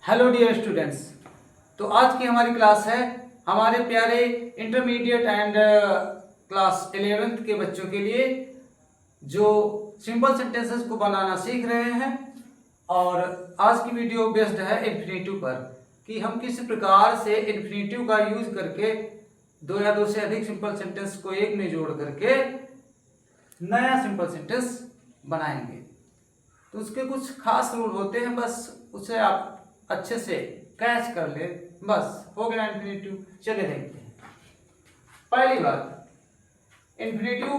Hello dear students. तो आज की हमारी क्लास है हमारे प्यारे इंटरमीडिएट एंड क्लास 11th के बच्चों के लिए जो सिंपल सेंटेंसेस को बनाना सीख रहे हैं। और आज की वीडियो बेस्ड है इन्फिनेटिव पर कि हम किस प्रकार से इन्फिनेटिव का यूज करके दो या दो से अधिक सिंपल सेंटेंस को एक में जोड़ करके नया सिंपल सेंटेंस बनाएंगे। तो उसके कुछ खास रूल होते हैं, बस उसे आप अच्छे से कैच कर ले, बस हो गया इन्फिनेटिव। चलिए देखते हैं। पहली बात, इन्फिनेटिव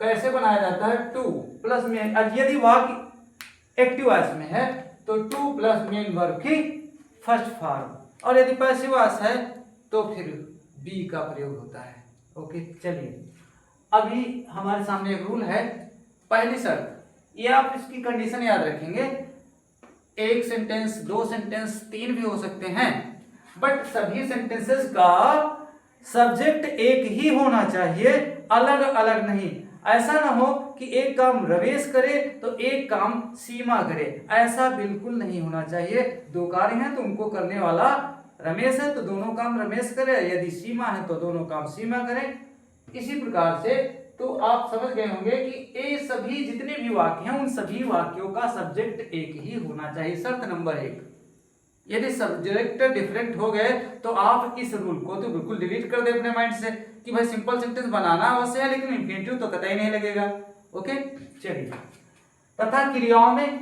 कैसे बनाया जाता है? टू प्लस मेन, यदि वाक्य एक्टिव वॉइस में है तो टू प्लस मेन वर्ब की फर्स्ट फॉर्म, और यदि पैसिव वॉइस है तो फिर बी का प्रयोग होता है। ओके, चलिए अभी हमारे सामने एक रूल है। पहली शर्त, ये आप इसकी कंडीशन याद रखेंगे, एक सेंटेंस, दो सेंटेंस, तीन भी हो सकते हैं, बट सभी सेंटेंसेस का सब्जेक्ट एक ही होना चाहिए, अलग अलग नहीं। ऐसा ना हो कि एक काम रमेश करे तो एक काम सीमा करे, ऐसा बिल्कुल नहीं होना चाहिए। दो कार्य हैं तो उनको करने वाला रमेश है तो दोनों काम रमेश करे, यदि सीमा है तो दोनों काम सीमा करे। इसी प्रकार से तो आप समझ गए होंगे कि ये सभी जितने भी वाक्य हैं उन सभी वाक्यों का सब्जेक्ट एक ही होना चाहिए। शर्त नंबर एक, यदि सब्जेक्ट डिफरेंट हो गए तो आप इस रूल को तो बिल्कुल डिलीट कर दे अपने माइंड से कि भाई सिंपल सेंटेंस बनाना अवश्य है लेकिन इन्फिनेटिव तो कतई नहीं लगेगा। ओके, चलिए। तथा क्रियाओं में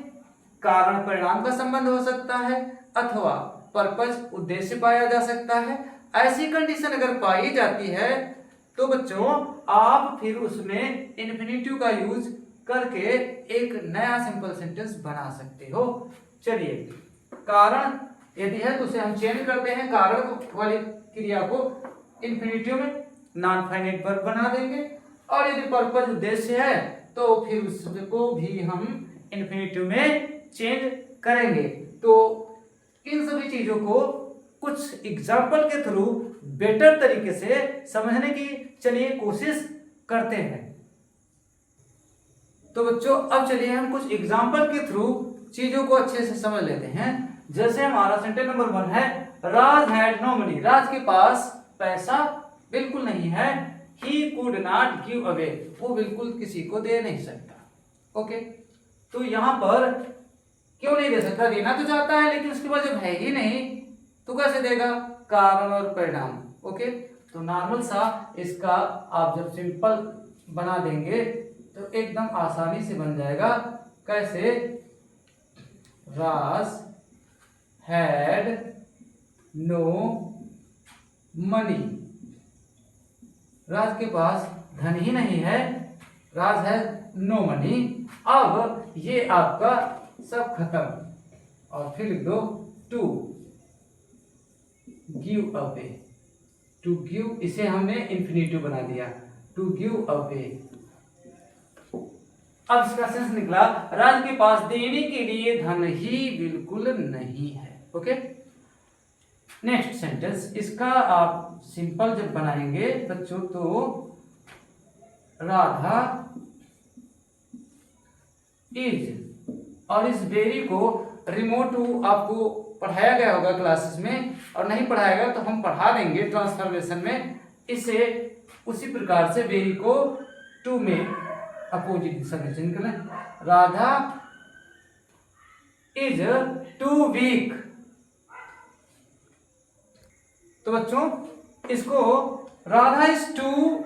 कारण परिणाम का संबंध हो सकता है अथवा पर्पज उद्देश्य पाया जा सकता है। ऐसी कंडीशन अगर पाई जाती है तो बच्चों आप फिर उसमें इन्फिनेटिव का यूज करके एक नया सिंपल सेंटेंस बना सकते हो। चलिए, कारण यदि है तो उसे हम चेंज करते हैं, कारण वाली क्रिया को इन्फिनेटिव में नॉन फाइनाइट वर्ब बना देंगे, और यदि पर्पज उद्देश्य है तो फिर उसको भी हम इन्फिनेटिव में चेंज करेंगे। तो इन सभी चीजों को कुछ एग्जाम्पल के थ्रू बेटर तरीके से समझने की चलिए कोशिश करते हैं। तो बच्चों अब चलिए हम कुछ एग्जाम्पल के थ्रू चीजों को अच्छे से समझ लेते हैं। जैसे हमारा सेंटेंस नंबर 1 है, राज हैड नो मनी, राज के पास पैसा बिल्कुल नहीं है। He could not give away, वो बिल्कुल किसी को दे नहीं सकता। ओके, तो यहां पर क्यों नहीं दे सकता? देना तो चाहता है लेकिन उसके पास जब है ही नहीं तो कैसे देगा? कारण और परिणाम। ओके, तो नॉर्मल सा इसका आप जब सिंपल बना देंगे तो एकदम आसानी से बन जाएगा। कैसे? राज हैड नो मनी, राज के पास धन ही नहीं है, राज हैज नो मनी। अब ये आपका सब खत्म, और फिर लिख दो to give away. To give, इसे हमने इन्फिनेटिव बना दिया, टू गिव अवे। अब इसका सेंस निकला, राज के पास देने के लिए धन ही बिल्कुल नहीं है। ओके, नेक्स्ट सेंटेंस, इसका आप सिंपल जब बनाएंगे बच्चों तो राधा इज, और इस वेरी को रिमोट आपको पढ़ाया गया होगा क्लासेस में, और नहीं पढ़ाया गया तो हम पढ़ा देंगे ट्रांसफॉर्मेशन में। इसे उसी प्रकार से वेरी को टू में अपोजिट दिशा में चेंज करें। Radha is too weak. तो बच्चों इसको राधा इज टू,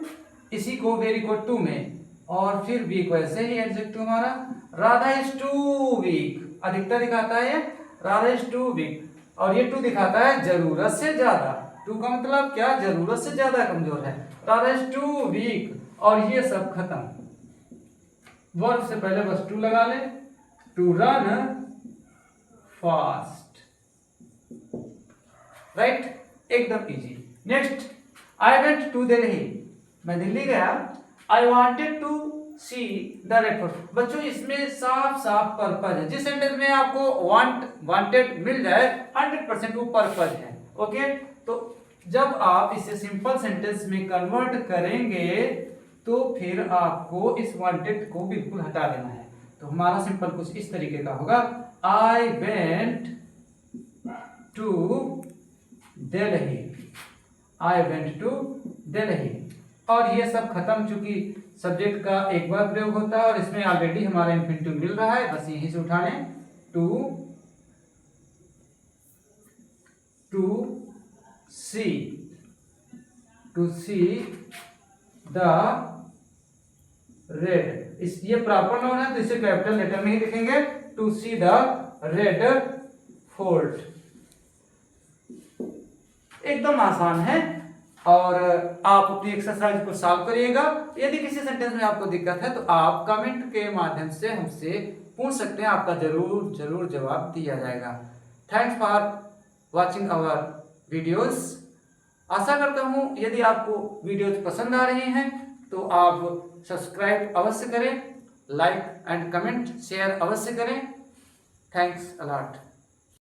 इसी को वेरी को टू में, और फिर वीक वैसे ही एडजेक्टिव हमारा राधा इज टू वीक, अधिकतर दिखाता है राधा इज टू वीक, और ये टू दिखाता है जरूरत से ज्यादा। टू का मतलब क्या? जरूरत से ज्यादा कमजोर है। राधा इज टू वीक, और ये सब खत्म। वर्ब से पहले बस टू लगा ले, टू रन फास्ट, राइट, एकदम easy. Next, I went to Delhi, मैं दिल्ली गया। I wanted to see the red fort. बच्चों इसमें साफ साफ पर्पज है। जिस सेंटेंस में आपको वांटेड मिल जाए 100% वो पर्पज है। ओके, तो जब आप इसे सिंपल सेंटेंस में कन्वर्ट करेंगे तो फिर आपको इस वांटेड को बिल्कुल हटा देना है। तो हमारा सिंपल कुछ इस तरीके का होगा, I went to Delhi, I went to Delhi. और ये सब खत्म, चूंकि सब्जेक्ट का एक बार प्रयोग होता है और इसमें ऑलरेडी हमारा इंफिनिटिव मिल रहा है, बस यहीं से उठाने टू सी द रेड। इस ये प्रॉपर नाउन है तो इसे कैपिटल लेटर में ही लिखेंगे, to see the red fort. एकदम आसान है और आप अपनी एक्सरसाइज को सॉल्व करिएगा। यदि किसी सेंटेंस में आपको दिक्कत है तो आप कमेंट के माध्यम से हमसे पूछ सकते हैं, आपका जरूर जवाब दिया जाएगा। Thanks for watching our videos. आशा करता हूं यदि आपको वीडियोस पसंद आ रही हैं तो आप सब्सक्राइब अवश्य करें, लाइक एंड कमेंट शेयर अवश्य करें। Thanks a lot.